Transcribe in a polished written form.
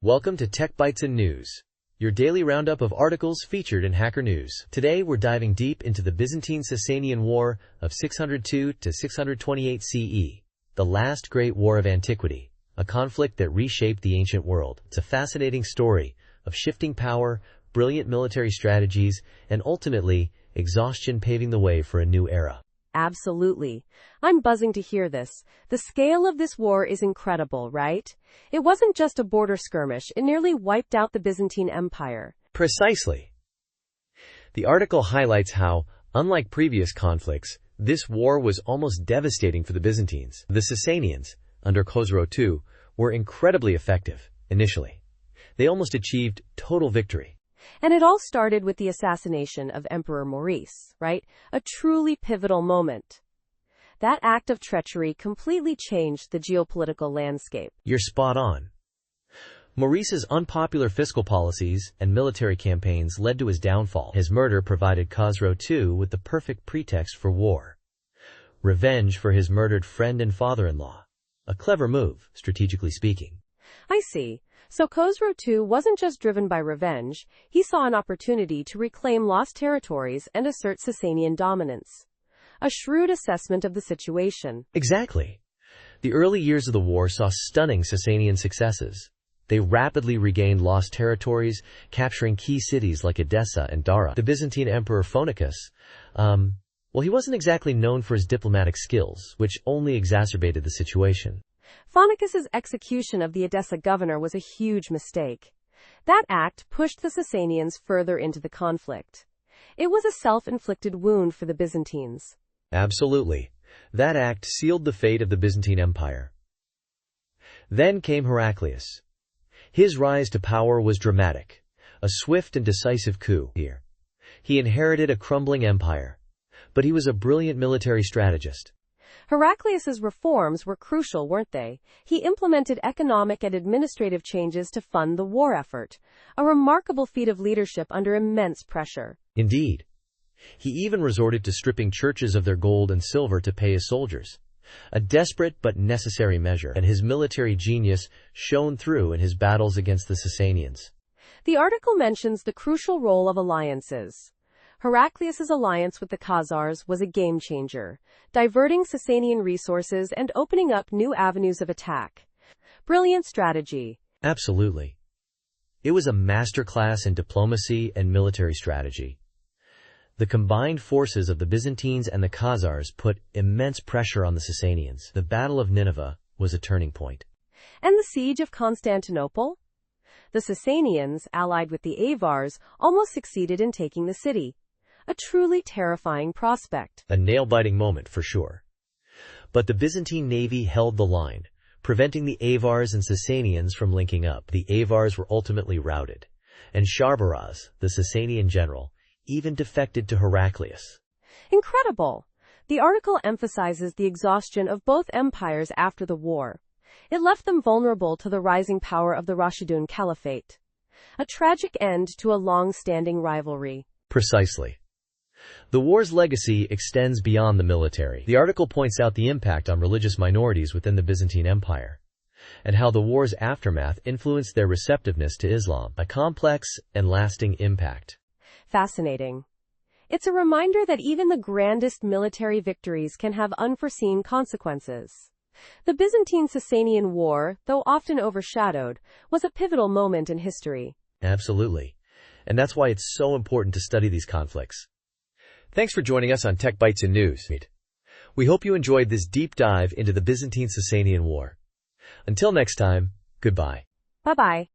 Welcome to Tech Bytes and News, your daily roundup of articles featured in Hacker News. Today we're diving deep into the Byzantine-Sassanian War of 602 to 628 CE, the last great war of antiquity, a conflict that reshaped the ancient world. It's a fascinating story of shifting power, brilliant military strategies, and ultimately, exhaustion paving the way for a new era. Absolutely. I'm buzzing to hear this. The scale of this war is incredible, right? It wasn't just a border skirmish, it nearly wiped out the Byzantine Empire. Precisely. The article highlights how, unlike previous conflicts, this war was almost devastating for the Byzantines. The Sassanians, under Khosrow II, were incredibly effective, initially. They almost achieved total victory. And it all started with the assassination of Emperor Maurice, right? A truly pivotal moment. That act of treachery completely changed the geopolitical landscape. You're spot on. Maurice's unpopular fiscal policies and military campaigns led to his downfall. His murder provided Khosrow II with the perfect pretext for war. Revenge for his murdered friend and father-in-law. A clever move, strategically speaking. I see. So Khosrow II wasn't just driven by revenge, he saw an opportunity to reclaim lost territories and assert Sassanian dominance. A shrewd assessment of the situation. Exactly. The early years of the war saw stunning Sassanian successes. They rapidly regained lost territories, capturing key cities like Edessa and Dara. The Byzantine Emperor Phonicus, he wasn't exactly known for his diplomatic skills, which only exacerbated the situation. Phonicus's execution of the Edessa governor was a huge mistake. That act pushed the Sassanians further into the conflict. It was a self-inflicted wound for the Byzantines. Absolutely. That act sealed the fate of the Byzantine Empire. Then came Heraclius. His rise to power was dramatic, a swift and decisive coup here. He inherited a crumbling empire, but he was a brilliant military strategist. Heraclius's reforms were crucial, weren't they? He implemented economic and administrative changes to fund the war effort, a remarkable feat of leadership under immense pressure. Indeed. He even resorted to stripping churches of their gold and silver to pay his soldiers. A desperate but necessary measure, and his military genius shone through in his battles against the Sassanians. The article mentions the crucial role of alliances. Heraclius's alliance with the Khazars was a game-changer, diverting Sassanian resources and opening up new avenues of attack. Brilliant strategy. Absolutely. It was a masterclass in diplomacy and military strategy. The combined forces of the Byzantines and the Khazars put immense pressure on the Sassanians. The Battle of Nineveh was a turning point. And the siege of Constantinople? The Sassanians, allied with the Avars, almost succeeded in taking the city. A truly terrifying prospect. A nail-biting moment for sure. But the Byzantine navy held the line, preventing the Avars and Sassanians from linking up. The Avars were ultimately routed, and Sharbaraz, the Sassanian general, even defected to Heraclius. Incredible! The article emphasizes the exhaustion of both empires after the war. It left them vulnerable to the rising power of the Rashidun Caliphate. A tragic end to a long-standing rivalry. Precisely. The war's legacy extends beyond the military. The article points out the impact on religious minorities within the Byzantine Empire, and how the war's aftermath influenced their receptiveness to Islam, a complex and lasting impact. Fascinating. It's a reminder that even the grandest military victories can have unforeseen consequences. The Byzantine-Sassanian War, though often overshadowed, was a pivotal moment in history. Absolutely. And that's why it's so important to study these conflicts. Thanks for joining us on Tech Bytes and News. We hope you enjoyed this deep dive into the Byzantine-Sassanian War. Until next time, goodbye. Bye-bye.